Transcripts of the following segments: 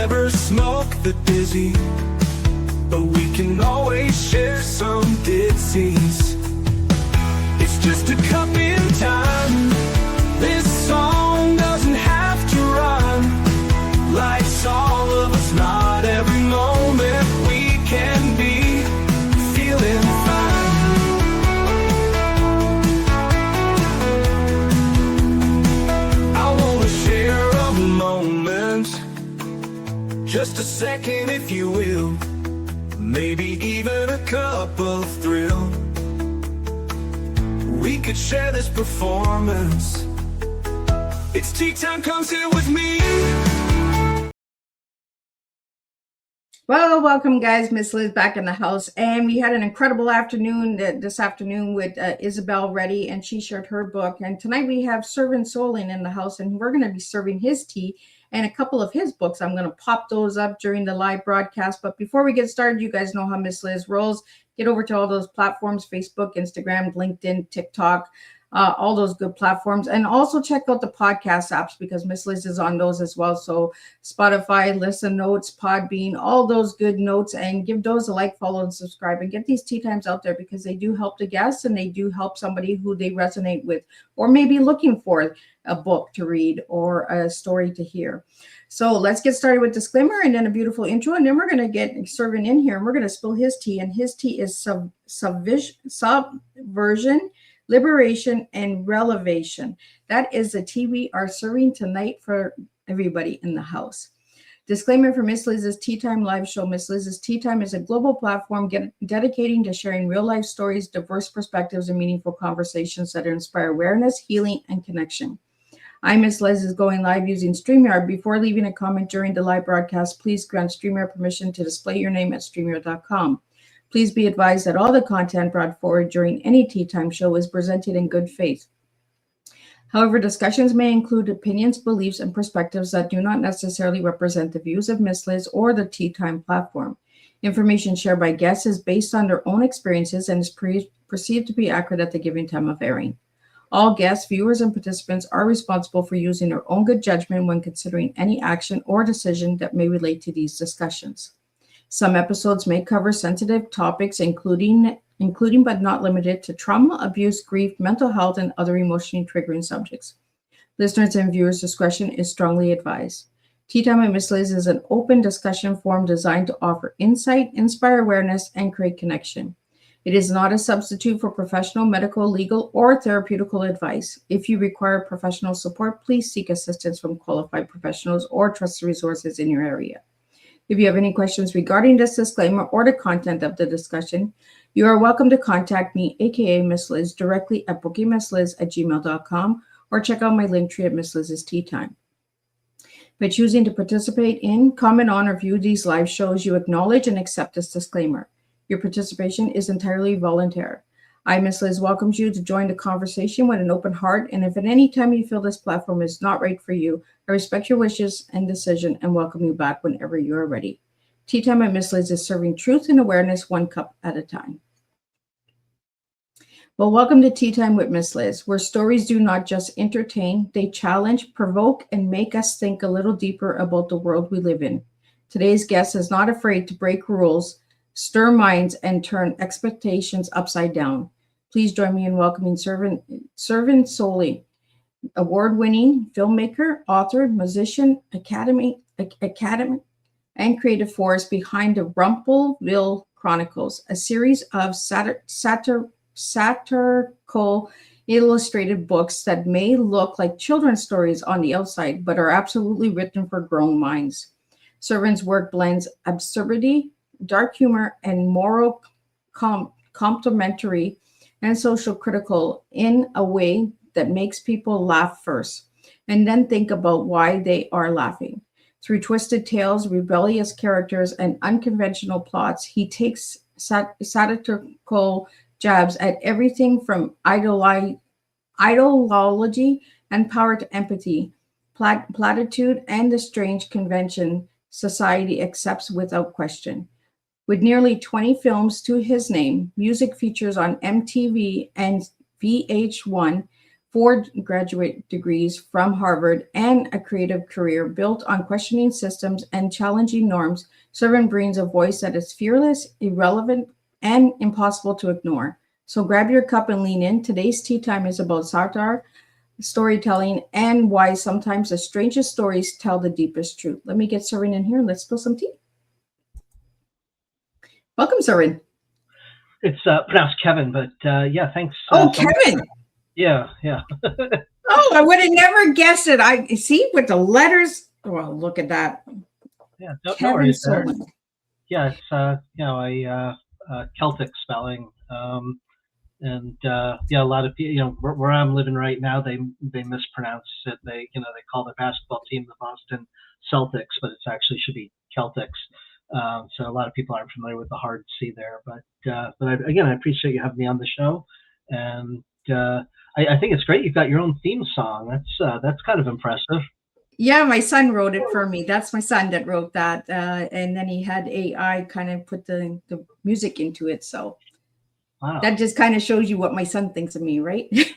never smoke the dizzy, but we can always share some ditties. It's just a cup in time. This song doesn't have to run. Life's all of us, not every moment we can be feeling fine. I wanna share a moment, just a second if you will, maybe even a cup of thrill. We could share this performance. It's tea time, come sit with me. Well, welcome guys, Miss Liz back in the house, and we had an incredible afternoon this afternoon with Isabel Reddy, and she shared her book. And tonight we have Cevin in the house, and we're going to be serving his tea and a couple of his books. I'm going to pop those up during the live broadcast. But before we get started, you guys know how Miss Liz rolls. Get over to all those platforms: Facebook, Instagram, LinkedIn, TikTok, all those good platforms. And also check out the podcast apps, because Miss Liz is on those as well. So Spotify, Listen Notes, Podbean, all those good notes, and give those a like, follow, and subscribe, and get these tea times out there, because they do help the guests, and they do help somebody who they resonate with, or maybe looking for a book to read or a story to hear. So let's get started with disclaimer and then a beautiful intro, and then we're going to get Cevin in here, and we're going to spill his tea. And his tea is subversion, liberation, and relevation. That is the tea we are serving tonight for everybody in the house. Disclaimer for Miss Liz's Tea Time live show. Miss Liz's Tea Time is a global platform dedicating to sharing real life stories, diverse perspectives, and meaningful conversations that inspire awareness, healing, and connection. I'm Miss Liz is going live using StreamYard. Before leaving a comment during the live broadcast, please grant StreamYard permission to display your name at StreamYard.com. Please be advised that all the content brought forward during any Tea Time show is presented in good faith. However, discussions may include opinions, beliefs, and perspectives that do not necessarily represent the views of Miss Liz or the Tea Time platform. Information shared by guests is based on their own experiences and is perceived to be accurate at the given time of airing. All guests, viewers, and participants are responsible for using their own good judgment when considering any action or decision that may relate to these discussions. Some episodes may cover sensitive topics, including but not limited to trauma, abuse, grief, mental health, and other emotionally triggering subjects. Listeners' and viewers' discretion is strongly advised. Tea Time with Miss Liz is an open discussion forum designed to offer insight, inspire awareness, and create connection. It is not a substitute for professional, medical, legal, or therapeutical advice. If you require professional support, please seek assistance from qualified professionals or trusted resources in your area. If you have any questions regarding this disclaimer or the content of the discussion, you are welcome to contact me, aka Miss Liz, directly at bookingmissliz@gmail.com, or check out my link tree at Miss Liz's Tea Time. By choosing to participate in, comment on, or view these live shows, you acknowledge and accept this disclaimer. Your participation is entirely voluntary. I, Miss Liz, welcomes you to join the conversation with an open heart, and if at any time you feel this platform is not right for you, I respect your wishes and decision and welcome you back whenever you are ready. Tea Time at Miss Liz is serving truth and awareness one cup at a time. Well, welcome to Tea Time with Miss Liz, where stories do not just entertain, they challenge, provoke, and make us think a little deeper about the world we live in. Today's guest is not afraid to break rules, stir minds, and turn expectations upside down. Please join me in welcoming Cevin, award-winning filmmaker, author, musician, academy, and creative force behind the Rumpelville Chronicles, a series of satirical illustrated books that may look like children's stories on the outside, but are absolutely written for grown minds. Cevin's work blends absurdity, dark humor, and moral commentary and social critical in a way that makes people laugh first and then think about why they are laughing. Through twisted tales, rebellious characters, and unconventional plots, he takes satirical jabs at everything from ideology and power to empathy, platitude, and the strange convention society accepts without question. With nearly 20 films to his name, music features on MTV and VH1, 4 graduate degrees from Harvard, and a creative career built on questioning systems and challenging norms. Cevin brings a voice that is fearless, irrelevant, and impossible to ignore. So grab your cup and lean in. Today's tea time is about satire, storytelling, and why sometimes the strangest stories tell the deepest truth. Let me get Cevin in here. Let's spill some tea. Welcome, Cevin. It's pronounced Kevin, but yeah, thanks. Oh, Kevin. Yeah. Oh, I would have never guessed it. I see with the letters. Well, look at that. Yeah, no Kevin worries there. Solon. Yeah, it's a Celtic spelling, and yeah, a lot of people, where I'm living right now, they mispronounce it. They call their basketball team the Boston Celtics, but it actually should be Celtics. So a lot of people aren't familiar with the hard C there, but I appreciate you having me on the show, and I think it's great you've got your own theme song. That's kind of impressive. Yeah, my son wrote it for me. That's my son that wrote that, and then he had AI kind of put the music into it. So Wow. That just kind of shows you what my son thinks of me, right? Nice.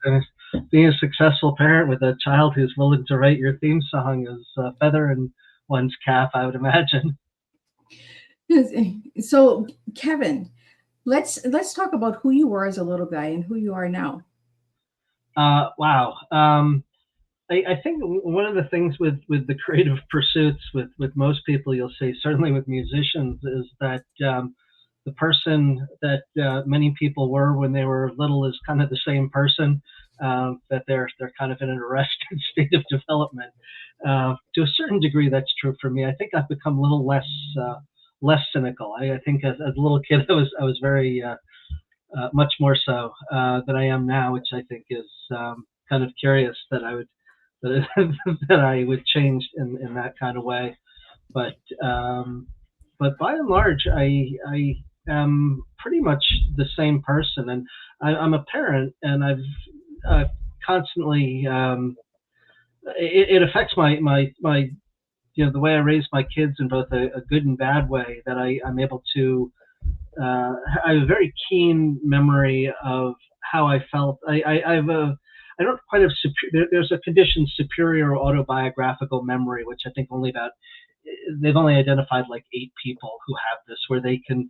And being a successful parent with a child who's willing to write your theme song is a feather in one's cap, I would imagine. So, Kevin, let's talk about who you were as a little guy and who you are now. Wow. I think one of the things with the creative pursuits with most people, you'll say, certainly with musicians, is that the person that many people were when they were little is kind of the same person, that they're kind of in an arrested state of development. To a certain degree, that's true for me. I think I've become a little less cynical. I think as a little kid, I was very much more so than I am now, which I think is kind of curious that I would that I would change in that kind of way. But by and large, I am pretty much the same person, and I'm a parent, and I've constantly it affects my the way I raise my kids in both a good and bad way, that I'm able to I have a very keen memory of how I felt. I don't quite have there's a condition, superior autobiographical memory, which I think they've only identified like 8 people who have this, where they can,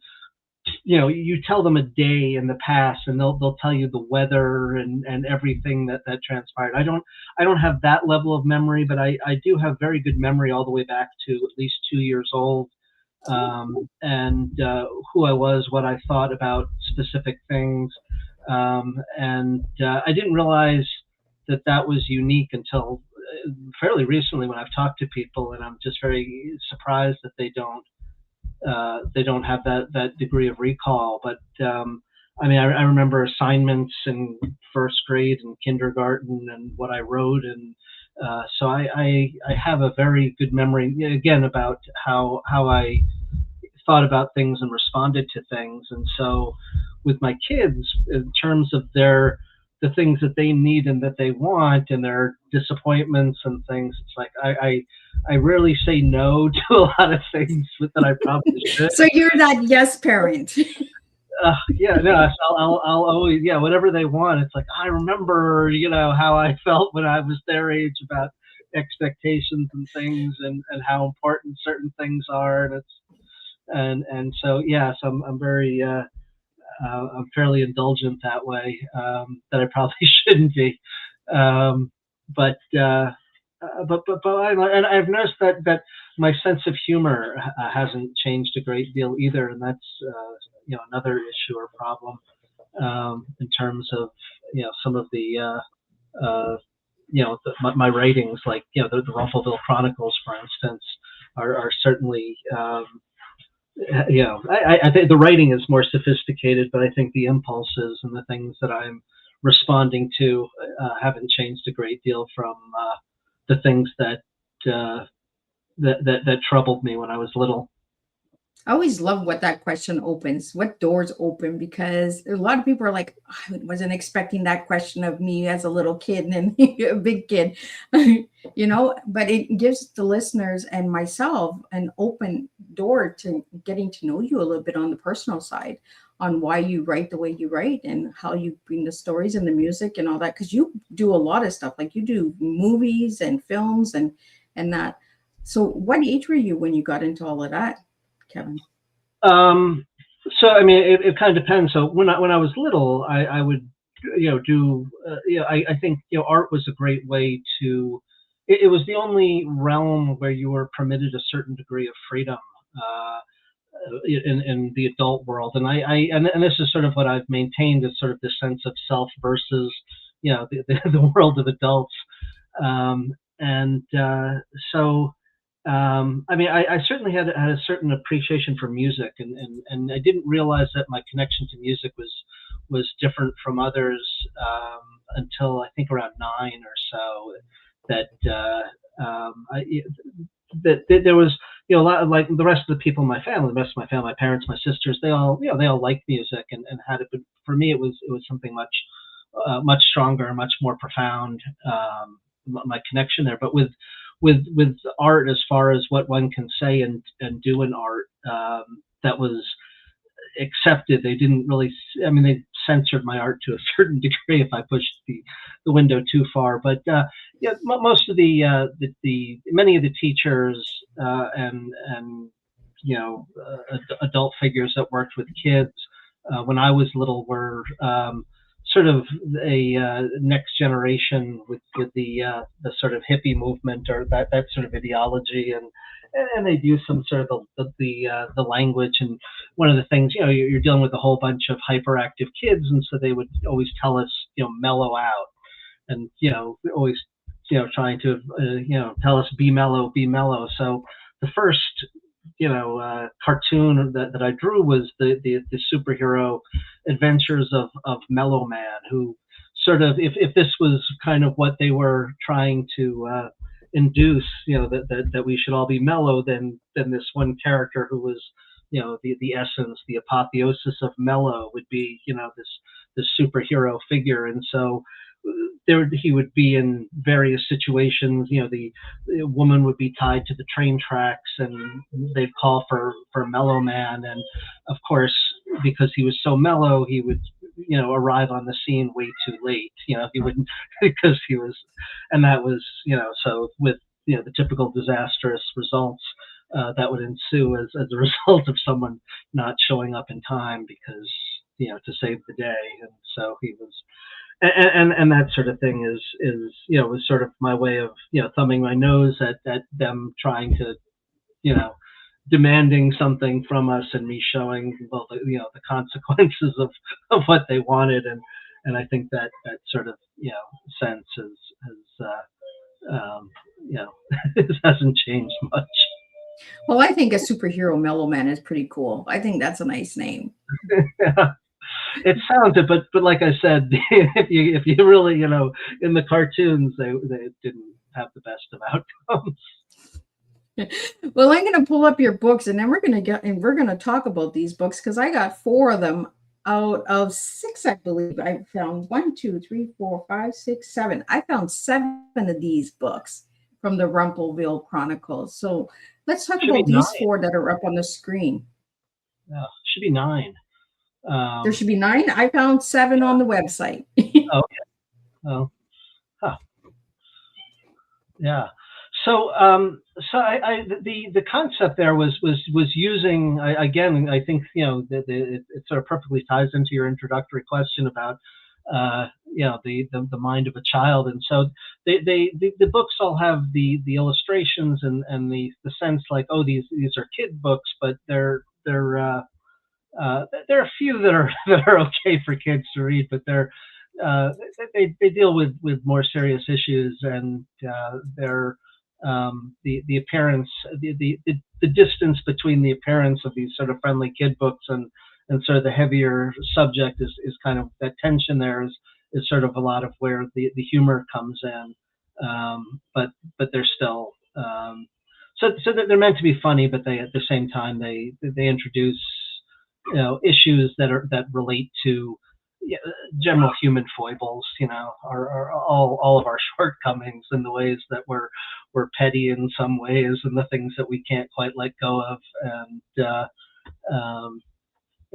you tell them a day in the past and they'll tell you the weather and everything that transpired. I don't have that level of memory, but I do have very good memory all the way back to at least 2 years old, and who I was, what I thought about specific things. And I didn't realize that was unique until fairly recently, when I've talked to people, and I'm just very surprised that they don't have that degree of recall. But I mean, I remember assignments in first grade and kindergarten and what I wrote, and so I have a very good memory, again, about how I thought about things and responded to things. And so with my kids, in terms of the things that they need and that they want, and their disappointments and things, it's like I rarely say no to a lot of things that I probably should. So you're that yes parent. Yeah, no, I'll always, whatever they want. It's like, I remember, how I felt when I was their age about expectations and things, and how important certain things are, and so so I'm very I'm fairly indulgent that way, that I probably shouldn't be, but and I've noticed that my sense of humor hasn't changed a great deal either, and that's another issue or problem, in terms of some of the my writings, like the Rumpelville Chronicles, for instance, are certainly I think the writing is more sophisticated, but I think the impulses and the things that I'm responding to haven't changed a great deal from the things that troubled me when I was little. I always love what that question opens, what doors open, because a lot of people are like, I wasn't expecting that question of me as a little kid and a big kid, but it gives the listeners and myself an open door to getting to know you a little bit on the personal side. on why you write the way you write and how you bring the stories and the music and all that, because you do a lot of stuff, like you do movies and films and that. So what age were you when you got into all of that, Kevin? Um, so I mean, it kind of depends. So when I was little, I would do I think art was a great way to. It was the only realm where you were permitted a certain degree of freedom. Uh, in the adult world, and and this is sort of what I've maintained, is sort of this sense of self versus the world of adults. And so I mean, I certainly had a certain appreciation for music, and I didn't realize that my connection to music was different from others until I think around 9 or so. That that there was a lot of, like, the rest of the people in my family, the rest of my family, my parents, my sisters, they all they all liked music and had it, but for me it was something much stronger, much more profound, my connection there. But with art, as far as what one can say and do in art, that was accepted. They didn't really, I mean, they censored my art to a certain degree if I pushed the window too far. But most of the many of the teachers and adult figures that worked with kids when I was little were sort of a next generation with the sort of hippie movement, or that sort of ideology, and they use some sort of the language. And one of the things, you're dealing with a whole bunch of hyperactive kids, and so they would always tell us, mellow out, and always trying to tell us, be mellow, be mellow. So the first cartoon that I drew was the superhero adventures of Mellow Man, who sort of, if this was kind of what they were trying to induce, that we should all be mellow, then this one character who was the essence, the apotheosis of mellow, would be this superhero figure. And so there he would be in various situations. The woman would be tied to the train tracks, and they'd call for Mellow Man, and of course, because he was so mellow, he would arrive on the scene way too late. He wouldn't because he was, and that was so with the typical disastrous results that would ensue as a result of someone not showing up in time because to save the day. And so he was, and that sort of thing is was sort of my way of thumbing my nose at them trying to demanding something from us, and me showing, well, the consequences of what they wanted. And I think that sort of sense has it hasn't changed much. Well, I think a superhero Mellow Man is pretty cool. I think that's a nice name. Yeah. It sounded, but like I said, if you really in the cartoons, they didn't have the best of outcomes. Well, I'm going to pull up your books, and then we're going to talk about these books, because I got 4 of them out of 6, I believe. I found 1, 2, 3, 4, 5, 6, 7. I found 7 of these books from the Rumpelville Chronicles. So let's talk about these 4 that are up on the screen. Yeah, should be 9. There should be 9. I found 7 on the website. Okay. Oh, huh. Yeah. So, the concept there was using, again, I think it sort of perfectly ties into your introductory question about the mind of a child. And so the books all have the illustrations and the sense, like, oh, these are kid books, but there are a few that are okay for kids to read, but they deal with more serious issues, and they're the appearance, the distance between the appearance of these sort of friendly kid books and sort of the heavier subject is kind of, that tension there is sort of a lot of where the humor comes in, but they're still so they're meant to be funny, but they, at the same time, they introduce issues that relate to general human foibles, are all of our shortcomings, and the ways that we're petty in some ways, and the things that we can't quite let go of, and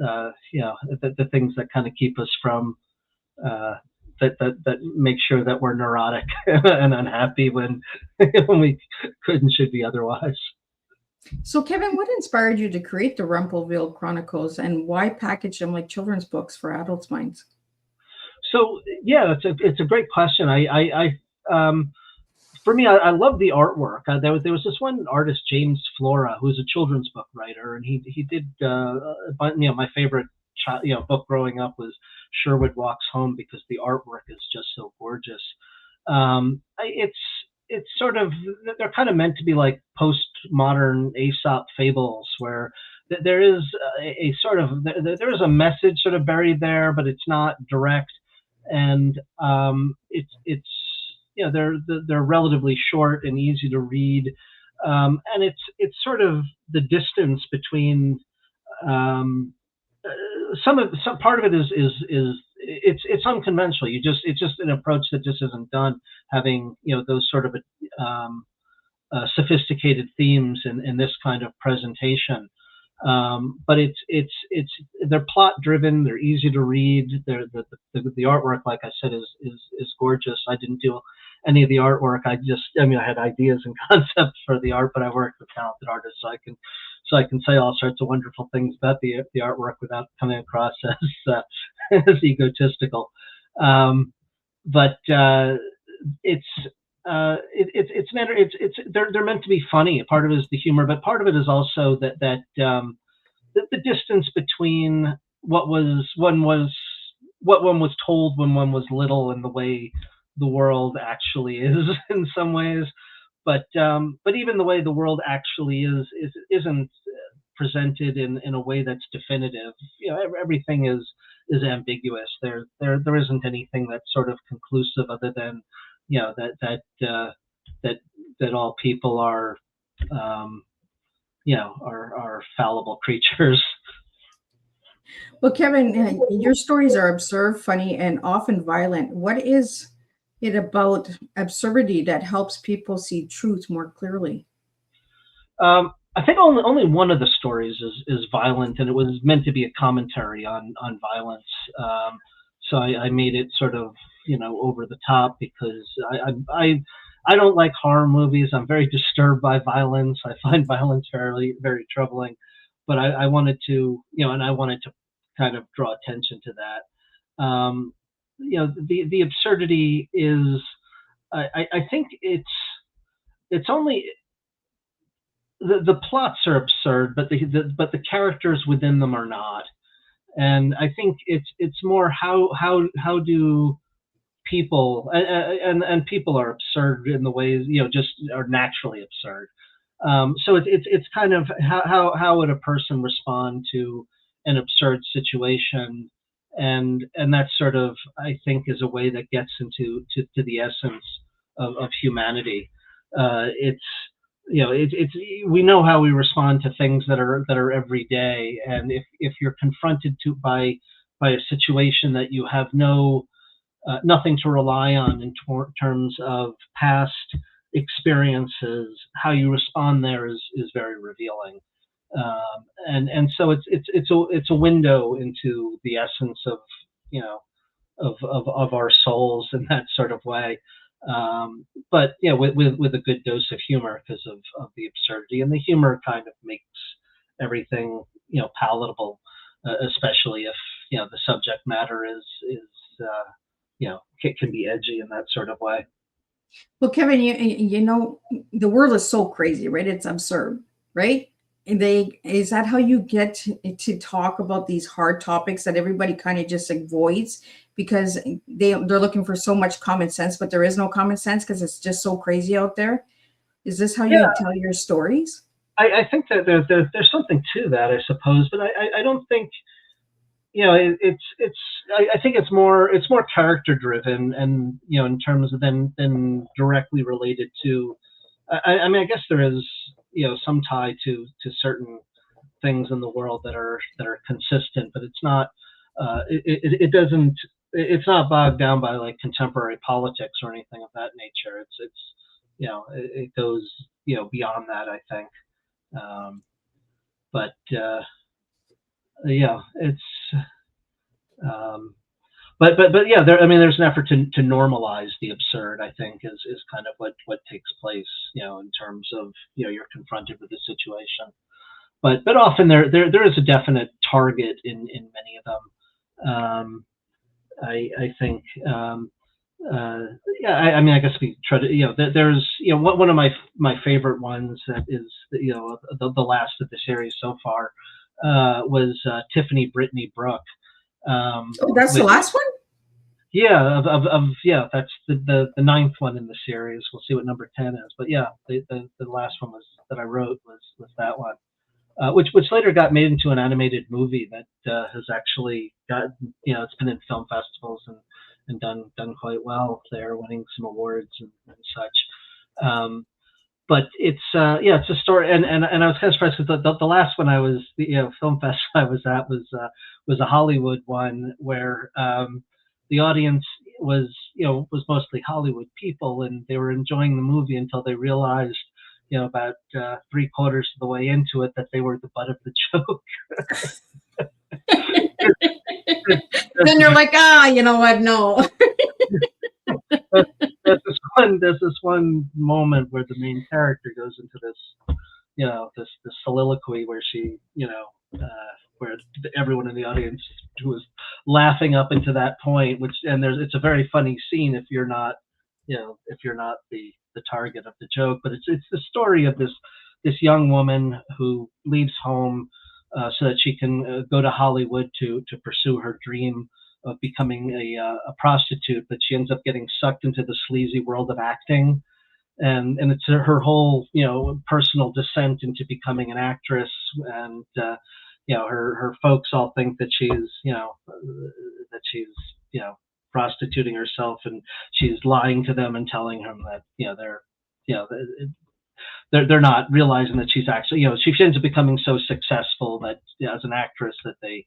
the things that kind of keep us from that make sure that we're neurotic and unhappy when when we could and should be otherwise. So, Kevin, what inspired you to create the Rumpelville Chronicles, and why package them like children's books for adults' minds? So yeah, it's a great question. For me, I love the artwork. There was this one artist, James Flora, who's a children's book writer, and he did my favorite book growing up was Sherwood Walks Home, because the artwork is just so gorgeous. It's sort of, they're kind of meant to be like postmodern Aesop fables, where there is a sort of there is a message sort of buried there, but it's not direct, and it's they're relatively short and easy to read, and it's sort of the distance between some part of it is it's unconventional. It's just an approach that just isn't done, having those sort of sophisticated themes in this kind of presentation. But they're plot driven. They're easy to read. The artwork, like I said, is gorgeous. I didn't do any of the artwork. I had ideas and concepts for the art, but I worked with talented artists, so I can say all sorts of wonderful things about the artwork without coming across as as egotistical. But it's they're meant to be funny. Part of it is the humor, but part of it is also that the distance between what one was told when one was little and the way the world actually is in some ways. But even the way the world actually isn't presented in a way that's definitive. Everything is ambiguous. There isn't anything that's sort of conclusive, other than that all people are fallible creatures. Well, Kevin, your stories are absurd, funny, and often violent. What is it about absurdity that helps people see truth more clearly? I think only one of the stories is violent, and it was meant to be a commentary on violence. So I made it sort of over the top, because I don't like horror movies. I'm very disturbed by violence. I find violence very, very troubling. But I wanted to kind of draw attention to that. The absurdity is, I think it's only the plots are absurd, but the characters within them are not. And I think it's more how do people, and people are absurd in the ways just are naturally absurd. So it's kind of how would a person respond to an absurd situation, and that sort of, I think, is a way that gets into the essence of humanity. We know how we respond to things that are every day, and if you're confronted by a situation that you have nothing to rely on in terms of past experiences, how you respond there is very revealing. And so it's a window into the essence of of our souls in that sort of way. But with a good dose of humor, because of the absurdity, and the humor kind of makes everything palatable, especially if the subject matter can be edgy in that sort of way. Well, Kevin, the world is so crazy, right? It's absurd, right? And is that how you get to talk about these hard topics that everybody kind of just avoids, because they're looking for so much common sense, but there is no common sense because it's just so crazy out there? Is this how you tell your stories? I think that there's something to that, I suppose, but I don't think I think it's more character driven, and in terms of than directly related to. I mean, I guess there is some tie to certain things in the world that are consistent, but it's not. It's not bogged down by like contemporary politics or anything of that nature. It goes beyond that, I think. But yeah, it's um, but yeah, there, I mean, there's an effort to normalize the absurd. I think is kind of what takes place, in terms of, you're confronted with the situation. But often there is a definite target in many of them. I think. Yeah, I mean, I guess we try to, there's, one of my favorite ones that is, the last of the series so far, was Tiffany, Brittany, Brooke. Oh, that's the With, last one? yeah, yeah, that's the ninth one in the series. We'll see what number 10 is, but yeah, the last one was that I wrote was that one. Which later got made into an animated movie that has actually got, it's been in film festivals and done quite well there, winning some awards and such. But it's yeah, it's a story, and I was kind of surprised because the last one I was, film fest I was at was a Hollywood one where the audience was mostly Hollywood people, and they were enjoying the movie until they realized, about 3/4 of the way into it, that they were the butt of the joke. Then you're like, you know what? No. There's this one moment where the main character goes into this, this soliloquy where she, where everyone in the audience was laughing up into that point, it's a very funny scene if you're not, the target of the joke. But it's the story of this young woman who leaves home so that she can go to Hollywood to pursue her dream of becoming a prostitute, but she ends up getting sucked into the sleazy world of acting, and it's her whole, personal descent into becoming an actress. And her folks all think that she's, prostituting herself, and she's lying to them and telling them that, they're, you know they're not realizing that she's actually, she ends up becoming so successful that, as an actress, that they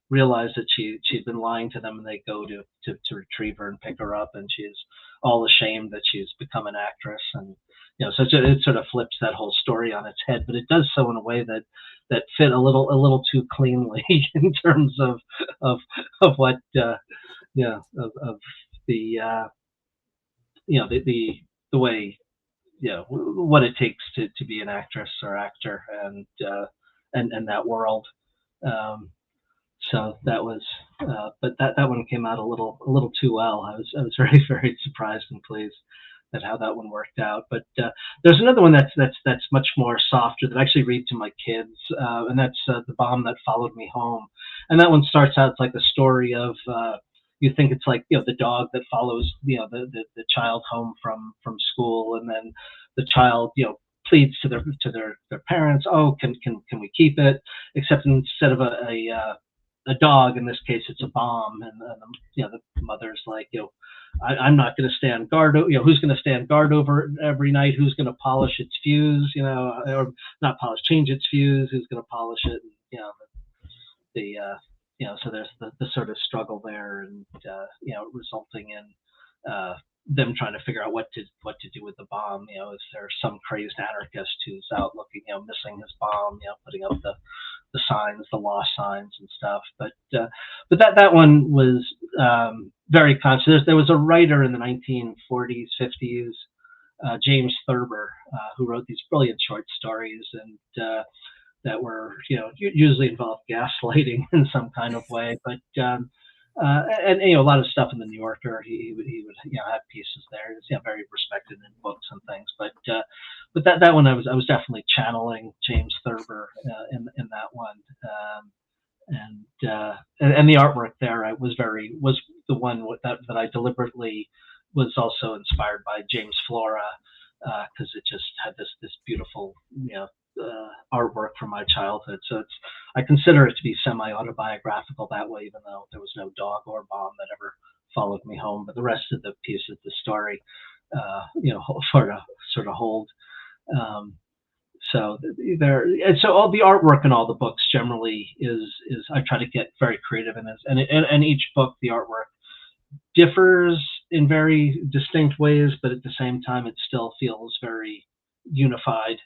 realize that she's been lying to them, and they go to retrieve her and pick her up, and she's all ashamed that she's become an actress. And so it sort of flips that whole story on its head, but it does so in a way that fit a little too cleanly in terms of what of the the way, what it takes to be an actress or actor, and that world. So that was, but that one came out a little too well. I was very, very surprised and pleased at how that one worked out. But there's another one that's much more softer that I actually read to my kids, and that's The Bomb That Followed Me Home. And that one starts out, it's like a story of, you think it's like, the dog that follows, the child home from school, and then the child, pleads to their parents, oh, can we keep it? Except instead of a dog, in this case it's a bomb, and the mother's like, I'm not going to stand guard, who's going to stand guard over it every night, who's going to polish its fuse, or not polish, change its fuse, who's going to polish it, and, so there's the sort of struggle there, and resulting in them trying to figure out what to do with the bomb. Is there some crazed anarchist who's out looking, missing his bomb, putting up the signs, the lost signs and stuff. But that one was very conscious. There was a writer in the 1940s, 50s, James Thurber, who wrote these brilliant short stories, and that were, usually involved gaslighting in some kind of way. But and a lot of stuff in the New Yorker, he would have pieces there. It's very respected in books and things. But that one I was definitely channeling James Thurber in that one. And the artwork there was the one that I deliberately was also inspired by James Flora, because it just had this beautiful artwork from my childhood. So I consider it to be semi-autobiographical that way, even though there was no dog or bomb that ever followed me home. But the rest of the piece of the story, sort of hold. So all the artwork in all the books generally is I try to get very creative in this, and each book the artwork differs in very distinct ways, but at the same time it still feels very unified.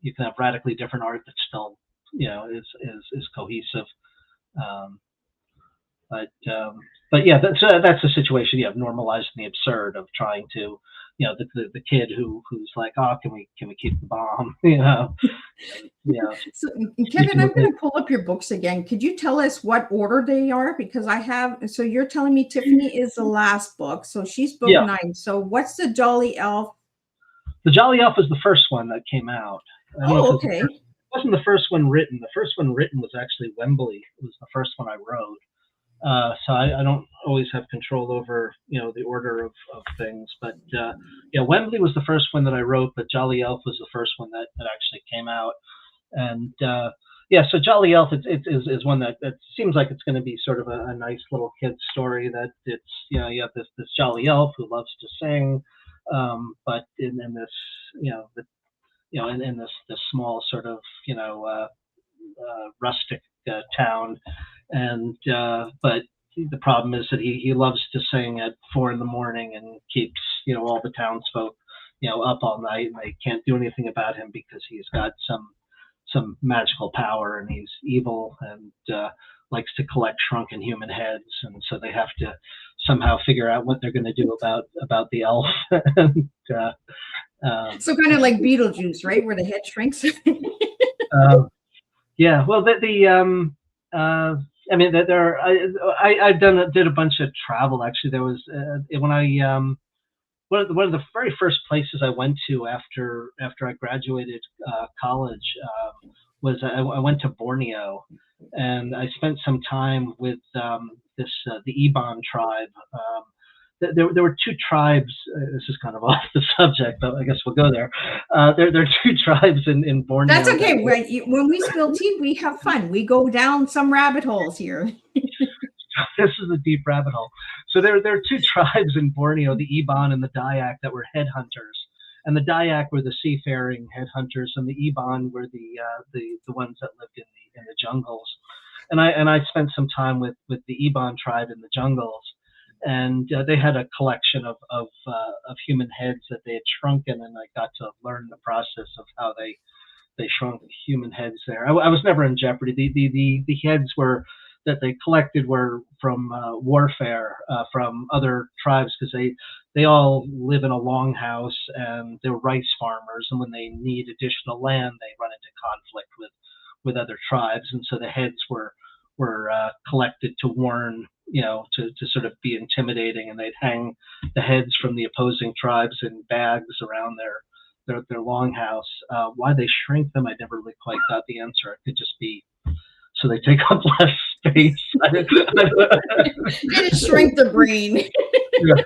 You can have radically different art that's still is cohesive. Um, but yeah, that's the situation. You have normalizing the absurd of trying to, the kid who's like, oh, can we keep the bomb? So, Kevin, I'm going to pull up your books again. Could you tell us what order they are? Because so you're telling me Tiffany is the last book. So she's book 9. So what's the Jolly Elf? The Jolly Elf was the first one that came out. Okay. It wasn't the first one written. The first one written was actually Wembley. It was the first one I wrote. So I don't always have control over, the order of things. But Wembley was the first one that I wrote, but Jolly Elf was the first one that actually came out. And so Jolly Elf is one that seems like it's going to be sort of a nice little kid's story. That it's, you have this Jolly Elf who loves to sing, but in this, in this small sort of, rustic town. And but the problem is that he loves to sing at 4 a.m. and keeps all the townsfolk up all night, and they can't do anything about him because he's got some magical power, and he's evil, and likes to collect shrunken human heads, and so they have to somehow figure out what they're going to do about the elf. And, so kind of like Beetlejuice, right, where the head shrinks. Yeah, well, I mean, I did a bunch of travel. Actually, there was when I one of the very first places I went to after I graduated college was I went to Borneo, and I spent some time with the Iban tribe. There were 2 tribes. This is kind of off the subject, but I guess we'll go there. There are 2 tribes in Borneo. That's okay. When we spill tea, we have fun. We go down some rabbit holes here. This is a deep rabbit hole. So there are 2 tribes in Borneo, the Iban and the Dayak, that were headhunters. And the Dayak were the seafaring headhunters, and the Iban were the ones that lived in the jungles. And I spent some time with the Iban tribe in the jungles. And they had a collection of human heads that they had shrunken, and I got to learn the process of how they shrunk human heads there. I was never in jeopardy. The heads that they collected were from warfare from other tribes, because they all live in a longhouse, and they're rice farmers, and when they need additional land, they run into conflict with other tribes, and so the heads were collected to warn, to sort of be intimidating, and they'd hang the heads from the opposing tribes in bags around their longhouse. Why they shrink them, I never really quite got the answer. It could just be so they take up less space. They just shrink the brain. Yeah.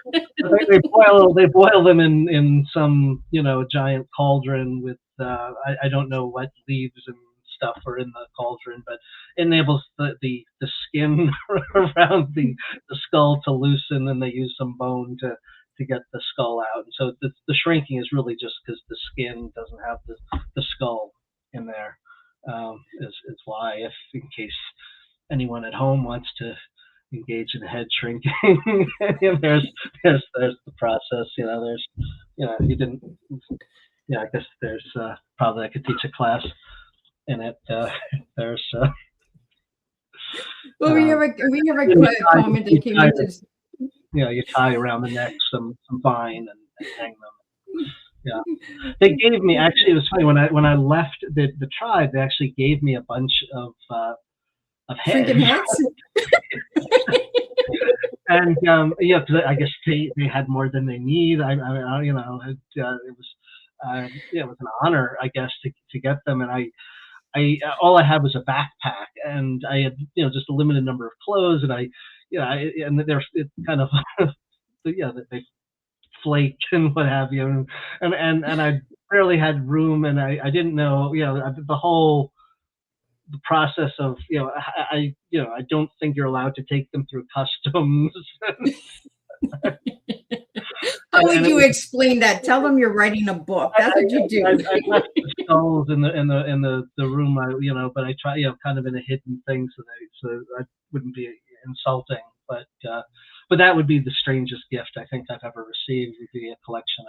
They boil them in some giant cauldron with I don't know what leaves and stuff are in the cauldron, but enables the skin around the skull to loosen, and they use some bone to get the skull out. And so the shrinking is really just because the skin doesn't have the skull in there. Is why, if in case anyone at home wants to engage in head shrinking, there's the process. There's you didn't. Yeah, I guess there's probably I could teach a class in it. There's well, we have a comment that came into. You tie around the neck some vine and hang them. Yeah, they gave me, actually, it was funny, when I left the tribe, they actually gave me a bunch of heads. And because I guess they had more than they need. It was an honor, I guess, to get them. And I all I had was a backpack, and I had just a limited number of clothes, and and it's kind of they flaked and what have you, and I barely had room, and I didn't know the process of I don't think you're allowed to take them through customs. How would you explain that? Tell them you're writing a book. That's what you do. I left the skulls in the room, but I try kind of in a hidden thing so I wouldn't be insulting. But that would be the strangest gift I think I've ever received. Would be a collection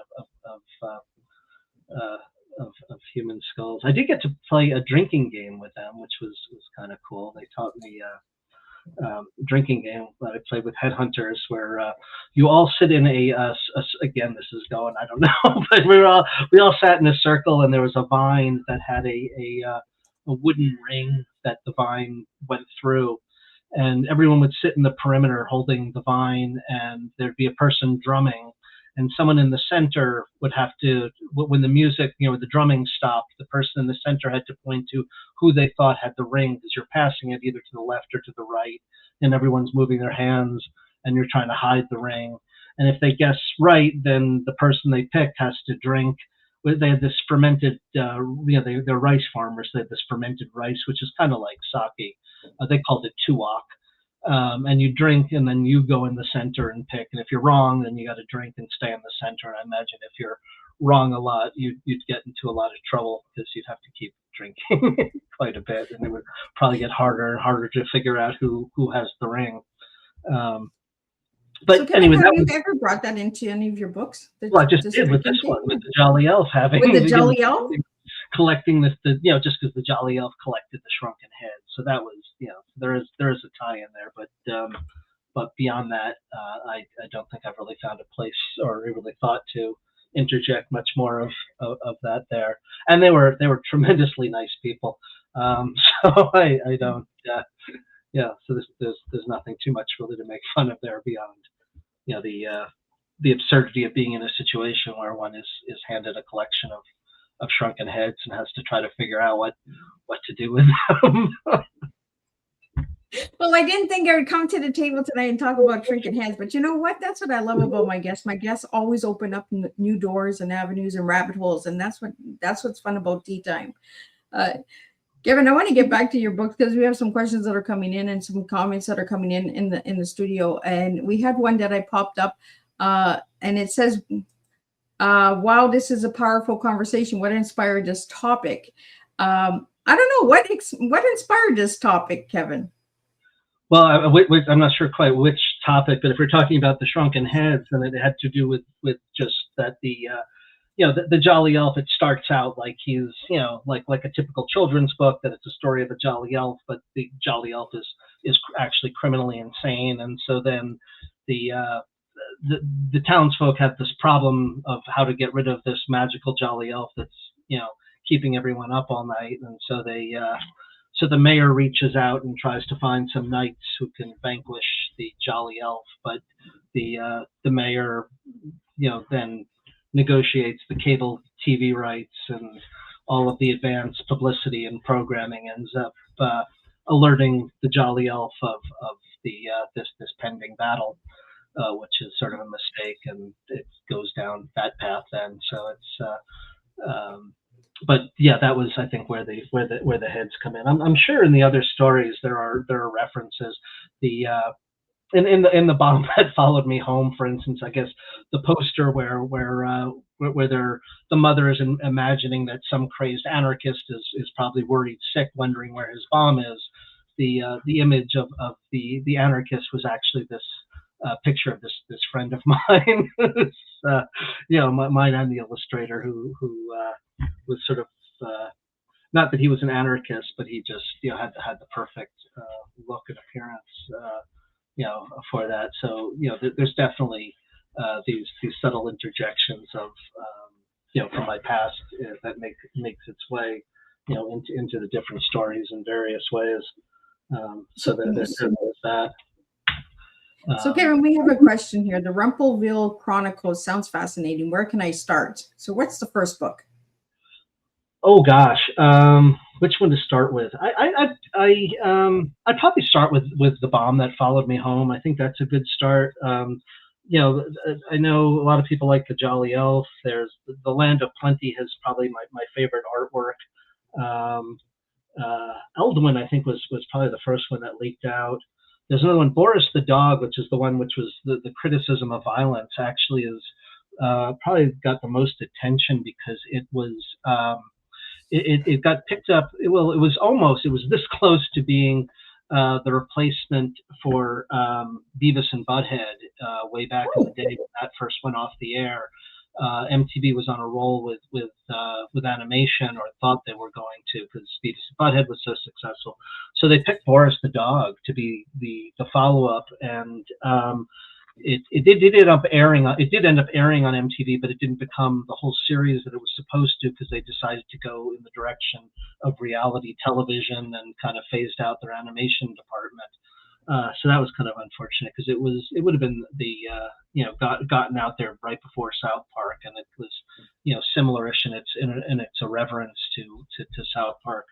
of human skulls. I did get to play a drinking game with them, which was kind of cool. They taught me drinking game that I played with headhunters, where you all sit in again, this is going, I don't know, but we all sat in a circle, and there was a vine that had a wooden ring that the vine went through, and everyone would sit in the perimeter holding the vine, and there'd be a person drumming, and someone in the center would have to, when the music, the drumming stopped, the person in the center had to point to who they thought had the ring, because you're passing it either to the left or to the right, and everyone's moving their hands, and you're trying to hide the ring. And if they guess right, then the person they pick has to drink. They had this fermented, they're rice farmers. They had this fermented rice, which is kind of like sake. They called it tuwak. And you drink, and then you go in the center and pick. And if you're wrong, then you got to drink and stay in the center. And I imagine if you're wrong a lot, you'd get into a lot of trouble, because you'd have to keep drinking quite a bit, and it would probably get harder and harder to figure out who has the ring. But so anyway, have you ever brought that into any of your books? Well, I just did with this one, with the Jolly Elf having with the Jolly Elf collecting this, just because the Jolly Elf collected the shrunken head. So that was, there is a tie in there, but beyond that, I don't think I've really found a place or really thought to interject much more of that there. And they were tremendously nice people. So I don't, so there's nothing too much really to make fun of there beyond, the absurdity of being in a situation where one is handed a collection of shrunken heads and has to try to figure out what to do with them. Well, I didn't think I would come to the table tonight and talk about shrunken heads, but you know what? That's what I love about my guests. My guests always open up new doors and avenues and rabbit holes, and that's what's fun about tea time. Kevin, I want to get back to your book, because we have some questions that are coming in and some comments that are coming in the studio, and we had one that I popped up, and it says, "Wow, this is a powerful conversation. What inspired this topic?" I don't know what inspired this topic, Kevin. Well, I'm not sure quite which topic, but if we're talking about the shrunken heads, then it had to do with just that the Jolly Elf, it starts out like he's, like a typical children's book, that it's a story of a Jolly Elf, but the Jolly Elf is actually criminally insane. And so then the townsfolk have this problem of how to get rid of this magical Jolly Elf that's, keeping everyone up all night. And so so the mayor reaches out and tries to find some knights who can vanquish the Jolly Elf, but the mayor, then negotiates the cable TV rights, and all of the advanced publicity and programming ends up alerting the Jolly Elf of this pending battle, which is sort of a mistake, and it goes down that path then. So it's but yeah, that was, I think, where the heads come in. I'm sure in the other stories there are references. In the bomb that followed me home, for instance, I guess the poster where the mother is imagining that some crazed anarchist is probably worried sick, wondering where his bomb is. The image of the anarchist was actually this picture of this friend of mine. Mine and the illustrator who was sort of not that he was an anarchist, but he just had the perfect look and appearance for that. So there's definitely these subtle interjections of from my past that makes its way into the different stories in various ways. So there's that. So Kevin, we have a question here. The Rumpelville Chronicles sounds fascinating. Where can I start? So what's the first book? Oh gosh, which one to start with? I'd probably start with The Bomb That Followed Me Home. I think that's a good start. I know a lot of people like the Jolly Elf. There's The Land of Plenty has probably my favorite artwork. Eldwin, I think, was probably the first one that leaked out. There's another one, Boris the Dog, which is the one which was the criticism of violence, actually is probably got the most attention because it was it got picked up. It was this close to being the replacement for Beavis and Butthead way back in the day when that first went off the air. MTV was on a roll with animation, or thought they were going to, because Beavis and Butthead was so successful. So they picked Boris the dog to be the follow-up, and it did end up airing on MTV, but it didn't become the whole series that it was supposed to, because they decided to go in the direction of reality television and kind of phased out their animation department. So that was kind of unfortunate, because it would have been the gotten out there right before South Park, and it was similar-ish in its irreverence to South Park.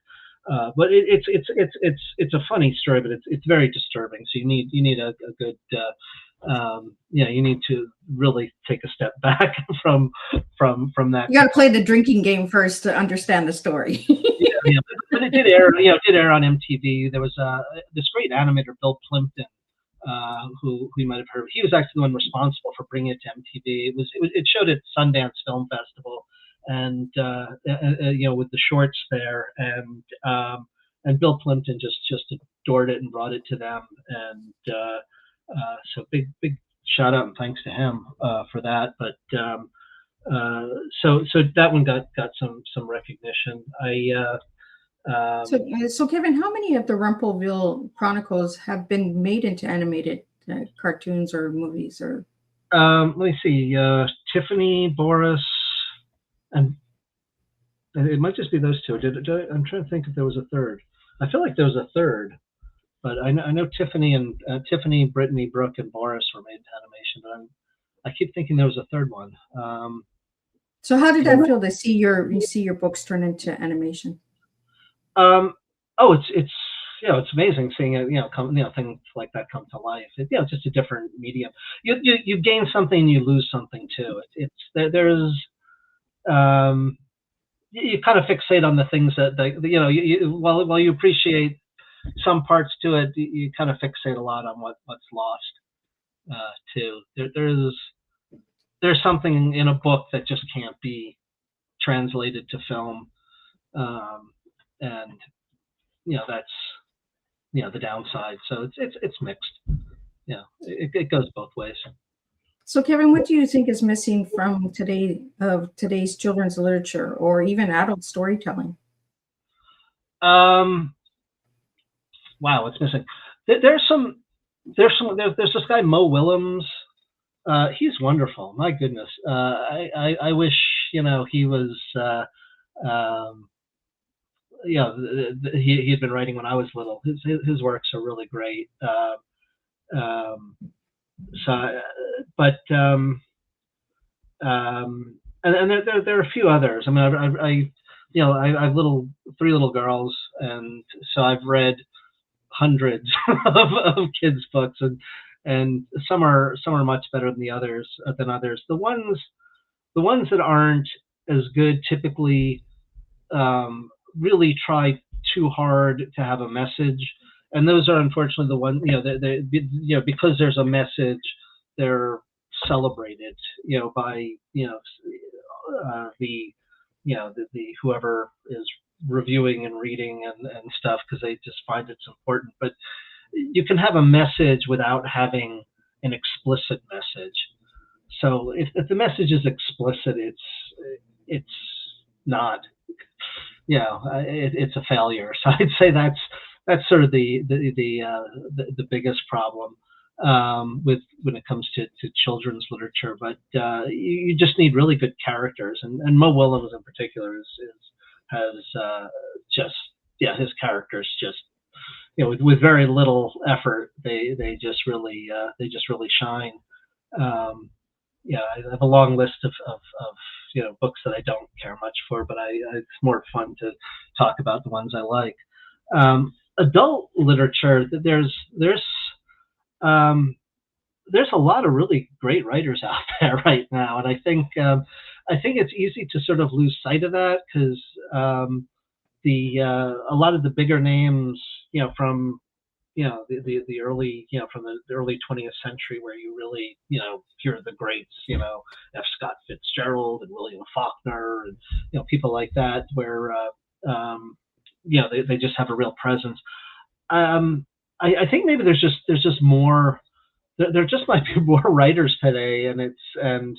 But it's a funny story, but it's very disturbing. So you need a good you need to really take a step back from that. You got to play the drinking game first to understand the story. Yeah, but it did air. It did air on MTV. There was this great animator, Bill Plimpton, who you might have heard of. He was actually the one responsible for bringing it to MTV. It showed at Sundance Film Festival, and with the shorts there, and Bill Plimpton just adored it and brought it to them, and so big shout out and thanks to him for that. But so that one got some recognition. So Kevin, how many of the Rumpelville Chronicles have been made into animated cartoons or movies? Or let me see, Tiffany, Boris, and it might just be those two. I'm trying to think if there was a third. I feel like there was a third, but I know Tiffany, Brittany, Brooke, and Boris were made into animation, but I keep thinking there was a third one. So how did that feel to see your books turn into animation? It's amazing seeing it, things like that come to life. It's just a different medium. You gain something, you lose something too. There's you kind of fixate on the things that while you appreciate some parts to it, you kind of fixate a lot on what's lost too. There's something in a book that just can't be translated to film. And that's the downside. So it's mixed. It goes both ways. So Kevin, what do you think is missing from today's children's literature or even adult storytelling? Wow, what's missing? There's this guy Mo Willems. He's wonderful. My goodness. I wish he was. He had been writing when I was little. His works are really great. And there are a few others. I mean, I have three little girls, and so I've read hundreds of kids' books, and some are much better than others. The ones that aren't as good typically really try too hard to have a message, and those are unfortunately the ones because there's a message, they're celebrated by the whoever is reviewing and reading and stuff, because they just find it's important. But you can have a message without having an explicit message. So if the message is explicit, it's not. It's a failure. So I'd say that's sort of the biggest problem with when it comes to children's literature. But you just need really good characters, and Mo Willems in particular has his characters just with very little effort they just really shine. I have a long list of books that I don't care much for, but it's more fun to talk about the ones I like. Adult literature, there's a lot of really great writers out there right now, and I think it's easy to sort of lose sight of that, because a lot of the bigger names, from the early from the early 20th century, where you really hear the greats, F. Scott Fitzgerald and William Faulkner and people like that, where they just have a real presence. I think maybe there's just more. There just might be more writers today, and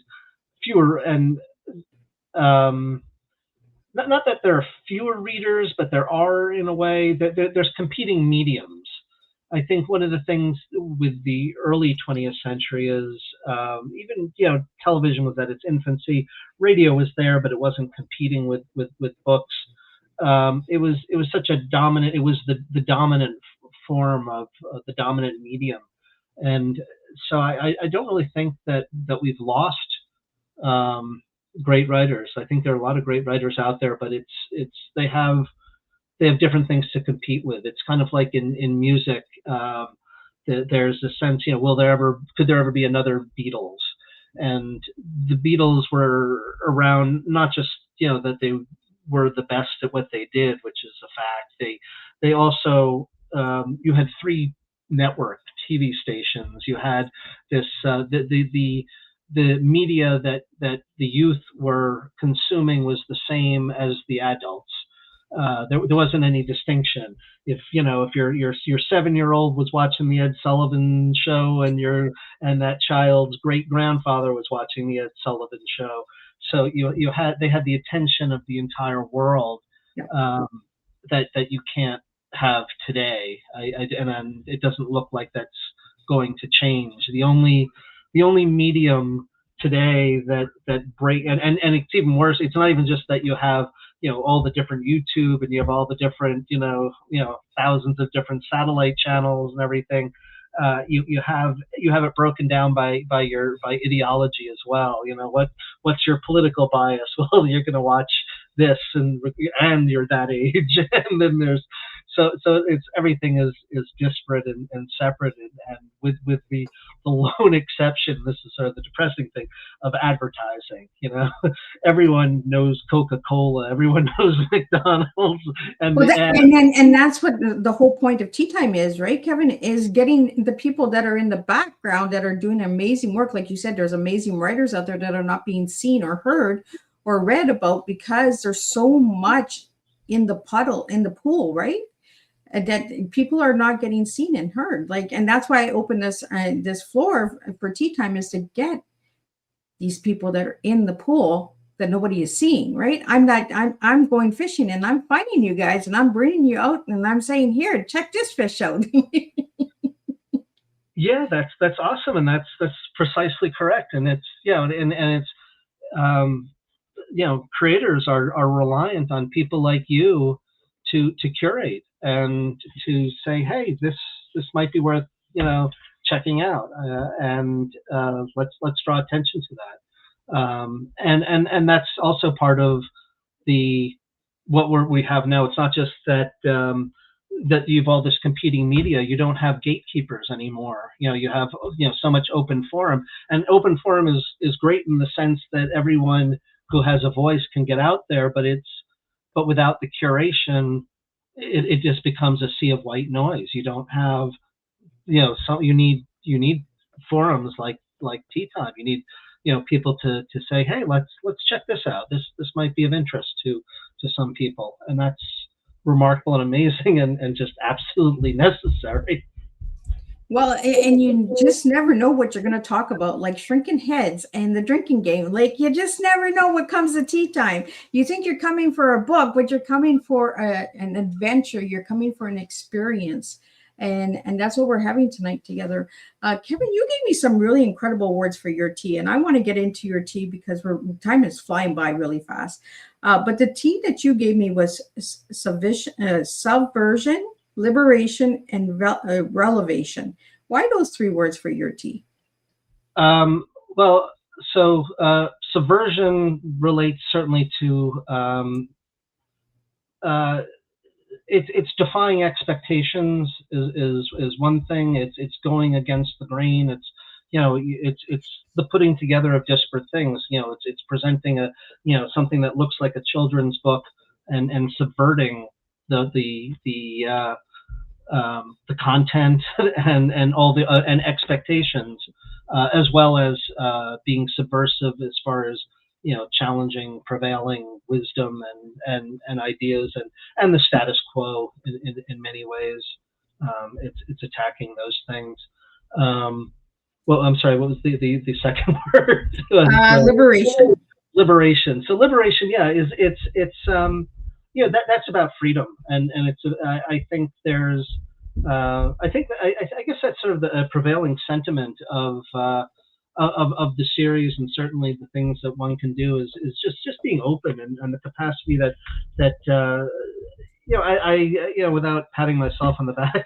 fewer and not that there are fewer readers, but there are, in a way, that there's competing mediums. I think one of the things with the early 20th century is even, television was at its infancy. Radio was there, but it wasn't competing with books. It was such a dominant. It was the dominant form of the dominant medium, and so I don't really think that we've lost great writers. I think there are a lot of great writers out there, but they have different things to compete with. It's kind of like in music. There's a sense, could there ever be another Beatles? And the Beatles were around, not just, that they were the best at what they did, which is a fact. They also, you had 3 network TV stations. You had this, the media that the youth were consuming was the same as the adults. There wasn't any distinction. If your 7-year-old was watching the Ed Sullivan Show, and that child's great grandfather was watching the Ed Sullivan Show, so they had the attention of the entire world, that you can't have today. And it doesn't look like that's going to change. The only medium today that break, and it's even worse. It's not even just that you have all the different YouTube, and you have all the different thousands of different satellite channels and everything. You have it broken down by ideology as well. What's your political bias? Well, you're going to watch this, and you're that age, and then there's so it's everything is disparate and separate, and with the lone exception, this is sort of the depressing thing, of advertising. Everyone knows Coca-Cola, everyone knows McDonald's, and and that's what the whole point of Tea Time is, right, Kevin? Is getting the people that are in the background that are doing amazing work. Like you said, there's amazing writers out there that are not being seen or heard or read about because there's so much in the pool, right? And that people are not getting seen and heard. And that's why I opened this floor for Tea Time, is to get these people that are in the pool that nobody is seeing, right? I'm going fishing, and I'm finding you guys, and I'm bringing you out, and I'm saying, here, check this fish out. Yeah, that's awesome, and that's precisely correct. And it's and it's creators are reliant on people like you to curate and to say, hey, this might be worth checking out, and let's draw attention to that. And that's also part of what we have now. It's not just that that you've all this competing media. You don't have gatekeepers anymore. You have so much open forum, and open forum is great in the sense that everyone who has a voice can get out there, but without the curation, it just becomes a sea of white noise. You don't have, you need forums like Tea Time. You need, people to say, hey, let's check this out. This might be of interest to some people, and that's remarkable and amazing, and just absolutely necessary. Well, and you just never know what you're going to talk about, like shrinking heads and the drinking game. You just never know what comes to Tea Time. You think you're coming for a book, but you're coming for an adventure. You're coming for an experience. And that's what we're having tonight together. Kevin, you gave me some really incredible words for your tea, and I want to get into your tea because time is flying by really fast. But the tea that you gave me was subversion, liberation, and relevation. Why those 3 words for your tea? Well, so subversion relates certainly to it's defying expectations is one thing. It's going against the grain. It's the putting together of disparate things. It's presenting something that looks like a children's book and subverting the content and all the and expectations, as well as being subversive as far as challenging prevailing wisdom and ideas and the status quo in many ways. It's attacking those things. well, I'm sorry, what was the second word? Liberation. Liberation. So liberation, yeah, it's that's about freedom, and it's I think there's I guess that's sort of the prevailing sentiment of the series, and certainly the things that one can do is just being open, and the capacity that without patting myself on the back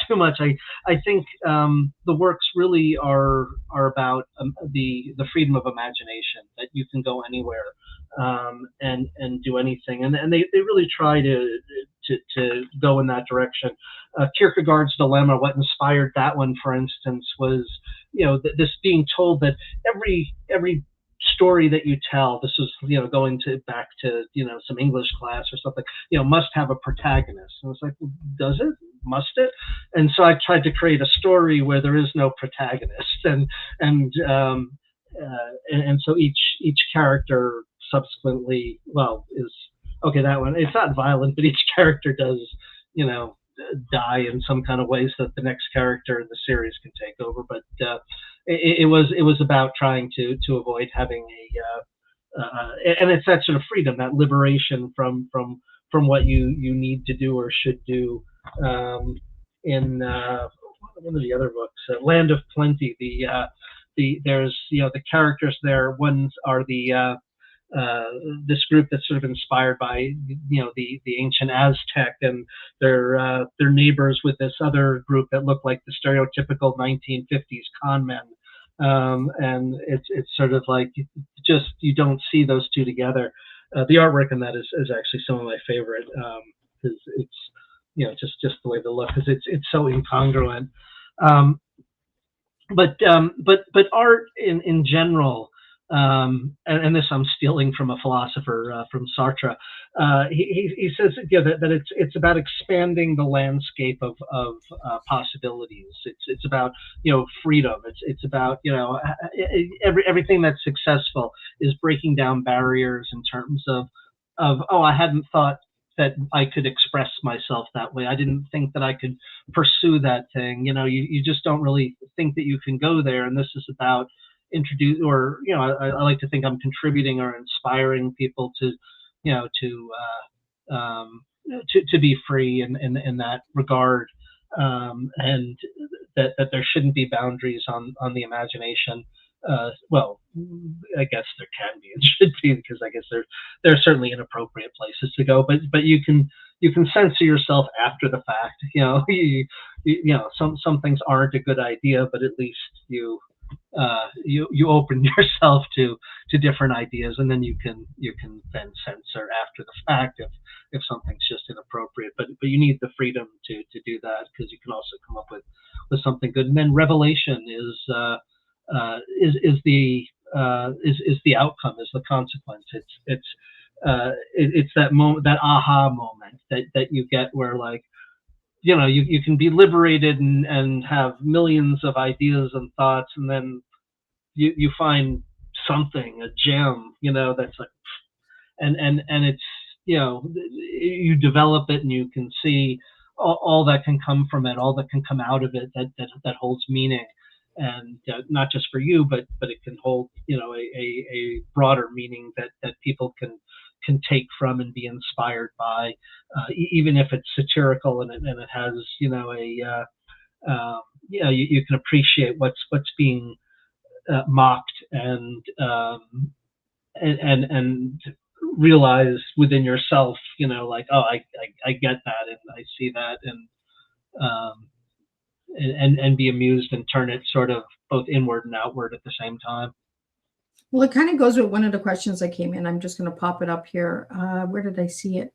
too much, I think the works really are about the freedom of imagination, that you can go anywhere and do anything, and they really try to go in that direction. Kierkegaard's dilemma, what inspired that one, for instance, was this being told that every story that you tell, this is going back to some English class or something, must have a protagonist. And it's like, well, does it? Must it? And so I tried to create a story where there is no protagonist, and so each character subsequently, well, is okay. That one, it's not violent, but each character does die in some kind of ways that the next character in the series can take over. But it was about trying to avoid having and it's that sort of freedom, that liberation from what you need to do or should do. In one of the other books, Land of Plenty, there's the characters there. Ones are this group that's sort of inspired by the ancient Aztec, and their neighbors with this other group that look like the stereotypical 1950s con men, and it's sort of like just you don't see those two together. The artwork in that is actually some of my favorite, because it's just the way they look, because it's so incongruent. But art in general, and this I'm stealing from a philosopher, from Sartre. He says that it's about expanding the landscape of possibilities. It's about freedom. It's about everything that's successful is breaking down barriers in terms of oh, I hadn't thought that I could express myself that way. I didn't think that I could pursue that thing. You just don't really think that you can go there. And this is about introduce, or I like to think I'm contributing or inspiring people to be free in that regard, and that there shouldn't be boundaries on the imagination. Well, I guess there can be and should be, because I guess there are certainly inappropriate places to go, but you can censor yourself after the fact. Some things aren't a good idea, but at least you open yourself to different ideas, and then you can then censor after the fact if something's just inappropriate. But you need the freedom to do that, because you can also come up with something good. And then revelation is the outcome, is the consequence. It's that moment, that aha moment that you get, where like you can be liberated and have millions of ideas and thoughts, and then you find something, a gem, that's like, and it's you develop it, and you can see all that can come from it, all that can come out of it, that holds meaning, and not just for you, but it can hold a broader meaning that people can take from and be inspired by, even if it's satirical and it has you can appreciate what's being mocked, and realize within yourself, like, oh, I get that, and I see that, and be amused and turn it sort of both inward and outward at the same time. Well, it kind of goes with one of the questions that came in. I'm just going to pop it up here. Where did I see it?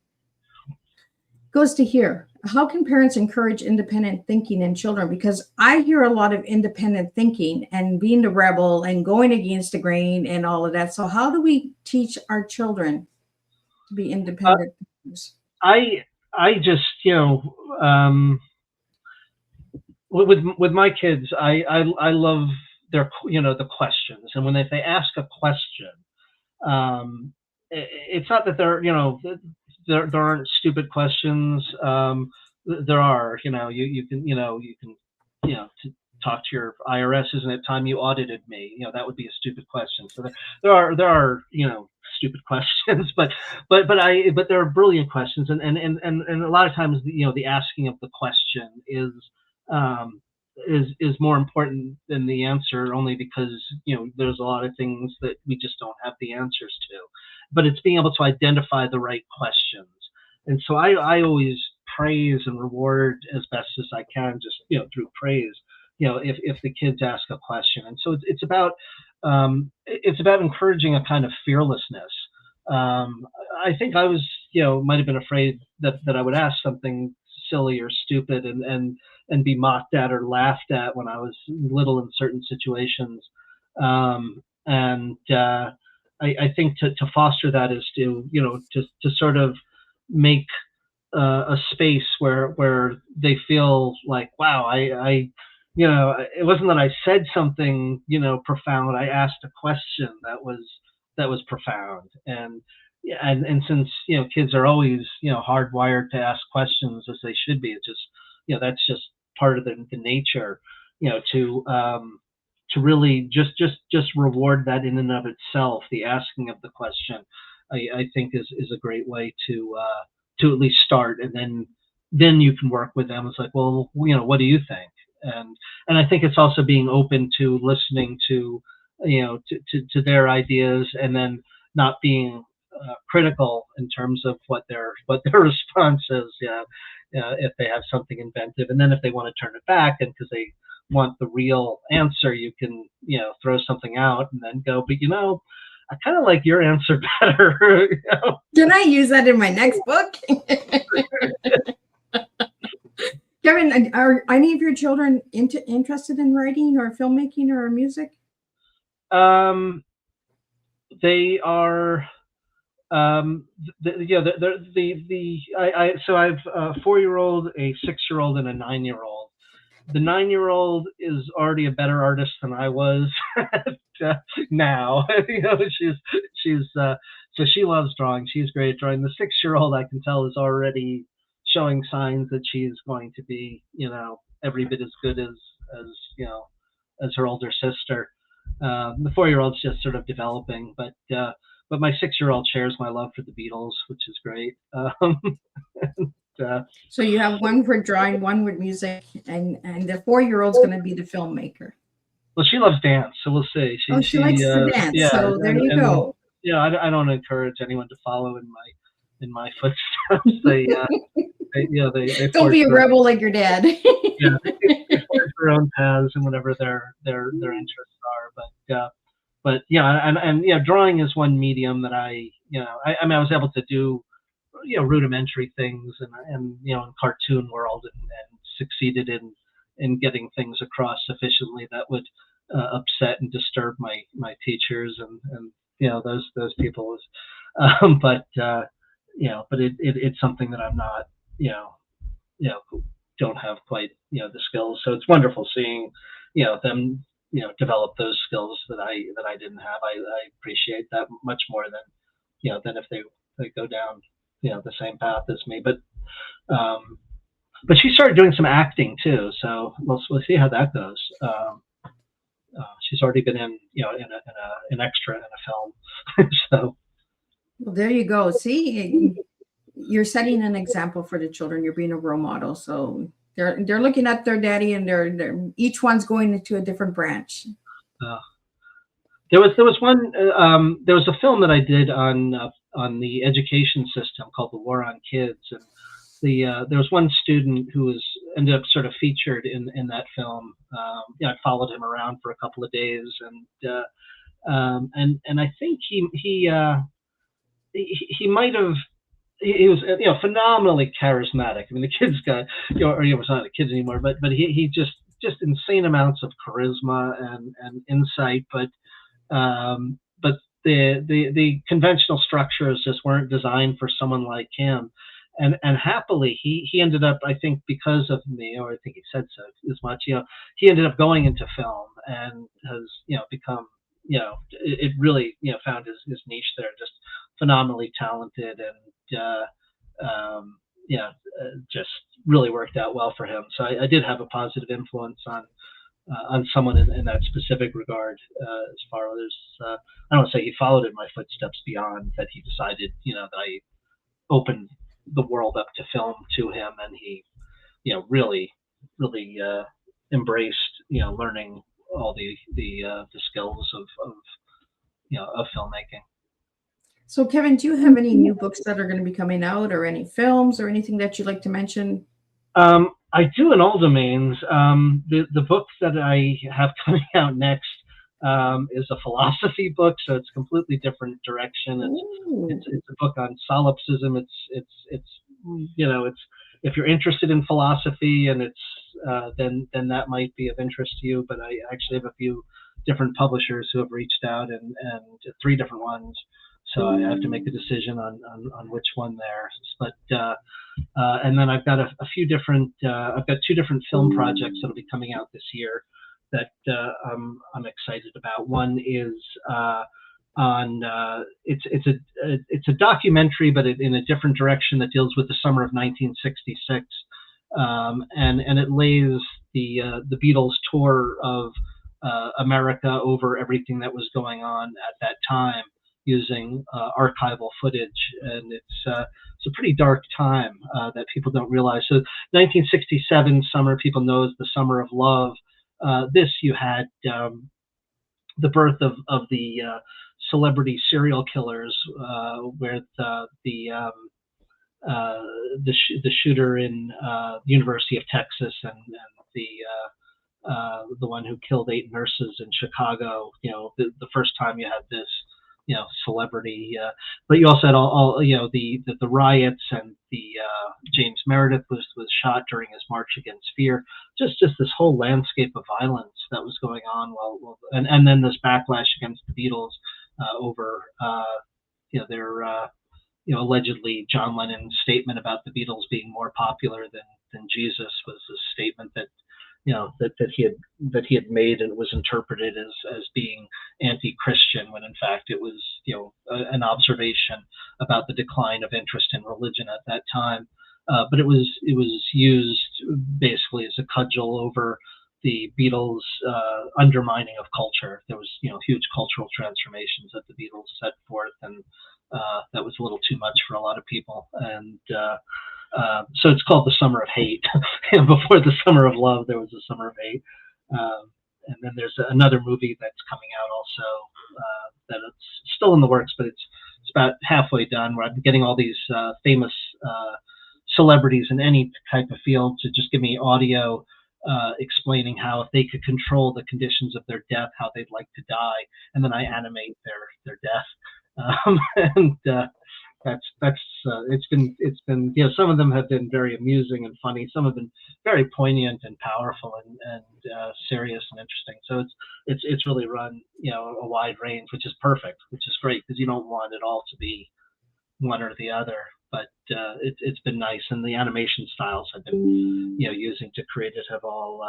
Goes to here. How can parents encourage independent thinking in children? Because I hear a lot of independent thinking and being the rebel and going against the grain and all of that. So how do we teach our children to be independent thinkers? I just, with my kids, I love their, the questions. And when they ask a question, it's not that there aren't stupid questions. There are, you can talk to your IRS. Isn't it time you audited me? That would be a stupid question. So there are stupid questions, but there are brilliant questions, and a lot of times the asking of the question um, is more important than the answer, only because there's a lot of things that we just don't have the answers to. But it's being able to identify the right questions, and so I always praise and reward as best as I can, just through praise. If the kids ask a question, and so it's about encouraging a kind of fearlessness. I think I was might have been afraid that I would ask something silly or stupid and be mocked at or laughed at when I was little in certain situations. And I think to foster that is to sort of make a space where they feel like, wow, I it wasn't that I said something profound. I asked a question that was profound. And since kids are always hardwired to ask questions, as they should be, it's just that's just part of the nature, to really just reward that in and of itself. The asking of the question, I think is a great way to at least start, and then you can work with them. It's like, well, what do you think? And I think it's also being open to listening to to their ideas, and then not being critical in terms of what their response is. If they have something inventive, and then if they want to turn it back, and because they want the real answer, you can throw something out and then go, but I kind of like your answer better. Can I use that in my next book? Kevin, are any of your children interested in writing or filmmaking or music? They are. So I have a 4-year-old, a 6-year-old, and a 9-year-old. The 9-year-old is already a better artist than I was now. She's so she loves drawing. She's great at drawing. The 6-year-old, I can tell, is already showing signs that she's going to be every bit as good as her older sister. The 4-year-old's just sort of developing, but my 6-year-old shares my love for the Beatles, which is great. So you have one for drawing, one with music, and the 4-year-old's going to be the filmmaker. Well, she loves dance, so we'll see. She likes to dance. Yeah, so there you go. I don't encourage anyone to follow in my footsteps. They don't be a rebel like your dad. They forge their own paths and whatever their interests are. But drawing is one medium that I was able to do rudimentary things and in cartoon world, and succeeded in getting things across sufficiently that would upset and disturb my teachers and those people. But it's something that I'm not don't have quite the skills. So it's wonderful seeing them develop those skills that I didn't have. I appreciate that much more than if they go down the same path as me. But she started doing some acting too, so we'll see how that goes. She's already been in an extra in a film. So well, there you go. See, you're setting an example for the children. You're being a role model. So they're looking at their daddy, and they're each one's going into a different branch. There was one. There was a film that I did on the education system called The War on Kids, and there was one student who ended up sort of featured in that film. I followed him around for a couple of days, and I think he might have. He was phenomenally charismatic. I mean, the kid's got or he was not a kid anymore, but he just insane amounts of charisma and insight, but the conventional structures just weren't designed for someone like him. And happily, he ended up, I think, because of me, or I think he said so as much, he ended up going into film and has, become, it really, found his niche there, just phenomenally talented, and just really worked out well for him. So I did have a positive influence on someone in that specific regard. As far as I don't want to say he followed in my footsteps beyond that, he decided, that I opened the world up to film to him, and he, really, really embraced, learning all the skills of filmmaking. So, Kevin, do you have any new books that are going to be coming out, or any films, or anything that you'd like to mention? I do in all domains. The book that I have coming out next is a philosophy book, so it's a completely different direction. It's a book on solipsism. It's if you're interested in philosophy, and then that might be of interest to you. But I actually have a few different publishers who have reached out, and 3 different ones. So I have to make a decision on which one there. But and then I've got a few different. I've got 2 different film projects that'll be coming out this year that I'm excited about. One is on it's a documentary, but in a different direction, that deals with the summer of 1966, and it lays the Beatles tour of America over everything that was going on at that time, using archival footage, and it's a pretty dark time that people don't realize. So 1967 summer, people know as the summer of love. This, you had the birth of the celebrity serial killers, where the shooter in University of Texas, and the one who killed 8 nurses in Chicago. The first time you had this celebrity, but you also had all the riots, and the James Meredith was shot during his march against fear. Just this whole landscape of violence that was going on, and then this backlash against the Beatles over their allegedly John Lennon's statement about the Beatles being more popular than Jesus was a statement that that he had made, and it was interpreted as being anti-Christian, when in fact it was an observation about the decline of interest in religion at that time. But it was used basically as a cudgel over the Beatles' undermining of culture. There was huge cultural transformations that the Beatles set forth, and that was a little too much for a lot of people. And so it's called the Summer of Hate. Before the Summer of Love, there was the Summer of Hate. And then there's another movie that's coming out also that it's still in the works, but it's about halfway done, where I'm getting all these famous celebrities in any type of field to just give me audio explaining how, if they could control the conditions of their death, how they'd like to die, and then I animate their death. And it's been some of them have been very amusing and funny. Some have been very poignant and powerful, and serious and interesting. So it's really run a wide range, which is perfect, which is great, because you don't want it all to be one or the other. But it's been nice, and the animation styles I've been using to create it have all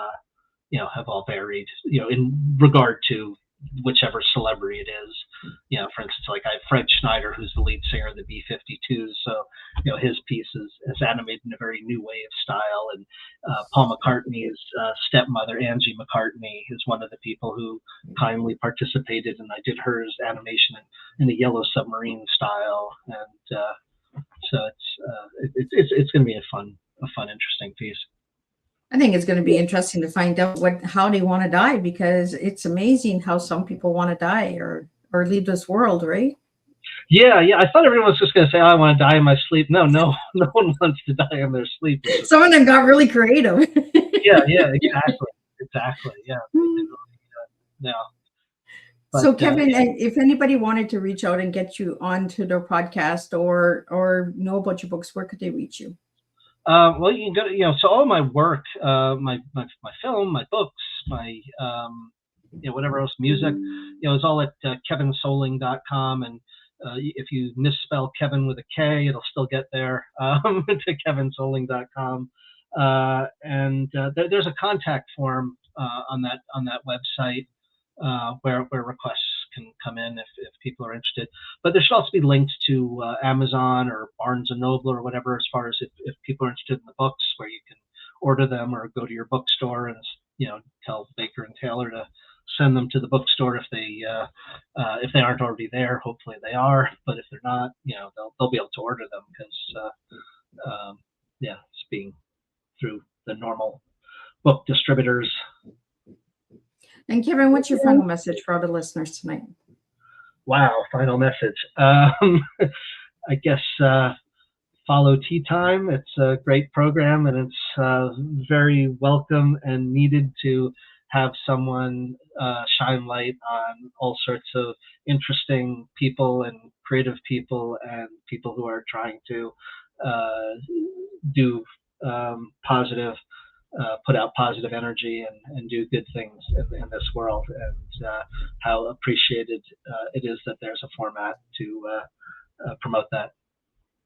varied in regard to whichever celebrity it is. For instance, like I have Fred Schneider, who's the lead singer of the B-52s, so his piece is animated in a very new way of style. And Paul McCartney's stepmother, Angie McCartney, is one of the people who kindly participated, and I did hers animation in the Yellow Submarine style. And so it's going to be a fun, interesting piece. I think it's going to be interesting to find out how they want to die, because it's amazing how some people want to die or leave this world, right? Yeah. I thought everyone was just going to say, "I want to die in my sleep." No one wants to die in their sleep. Some of them got really creative. Yeah, exactly. Yeah. Yeah. But, so Kevin, if anybody wanted to reach out and get you onto their podcast or know about your books, where could they reach you? Well, you can go to, so all my work, my film, my books, my, whatever else, music, is all at kevinsoling.com. And if you misspell Kevin with a K, it'll still get there, to kevinsoling.com. And there's a contact form on that website where requests can come in if people are interested. But there should also be links to Amazon or Barnes and Noble or whatever, as far as if people are interested in the books, where you can order them, or go to your bookstore and tell Baker and Taylor to send them to the bookstore if they aren't already there. Hopefully they are, but if they're not, they'll be able to order them because it's being through the normal book distributors. And Kevin, what's your final message for all the listeners tonight? Wow, final message. I guess follow Tea Time. It's a great program, and it's very welcome and needed to have someone shine light on all sorts of interesting people and creative people and people who are trying to do positive, put out positive energy and do good things in this world, and how appreciated it is that there's a format to promote that.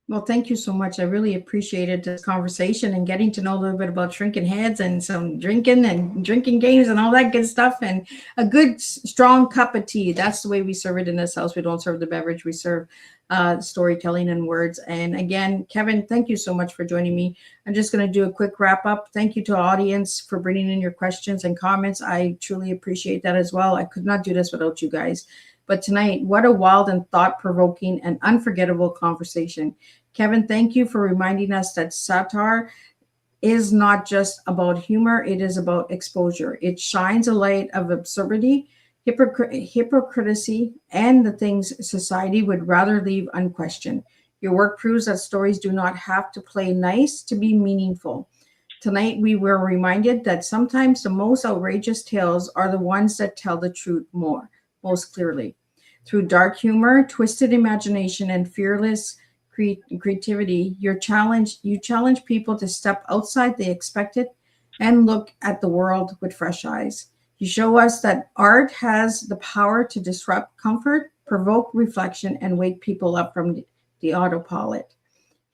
Well, thank you so much. I really appreciated this conversation and getting to know a little bit about shrinking heads and some drinking and drinking games and all that good stuff, and a good strong cup of tea. That's the way we serve it in this house. We don't serve the beverage. We serve storytelling and words. And again, Kevin, thank you so much for joining me. I'm just going to do a quick wrap up. Thank you to our audience for bringing in your questions and comments. I truly appreciate that as well. I could not do this without you guys. But tonight, what a wild and thought-provoking and unforgettable conversation. Kevin, thank you for reminding us that satire is not just about humor, it is about exposure. It shines a light of absurdity, hypocrisy, and the things society would rather leave unquestioned. Your work proves that stories do not have to play nice to be meaningful. Tonight, we were reminded that sometimes the most outrageous tales are the ones that tell the truth most clearly. Through dark humor, twisted imagination, and fearless creativity, you challenge people to step outside the expected and look at the world with fresh eyes. You show us that art has the power to disrupt comfort, provoke reflection, and wake people up from the autopilot.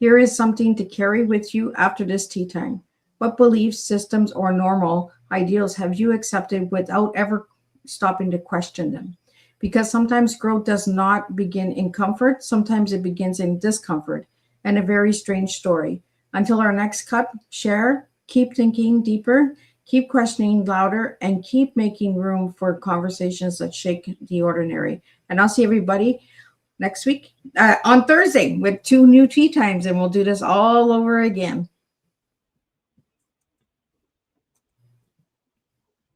Here is something to carry with you after this tea time. What beliefs, systems, or normal ideals have you accepted without ever stopping to question them? Because sometimes growth does not begin in comfort. Sometimes it begins in discomfort and a very strange story. Until our next cup, share, keep thinking deeper, keep questioning louder, and keep making room for conversations that shake the ordinary. And I'll see everybody next week on Thursday with 2 new tea times, and we'll do this all over again.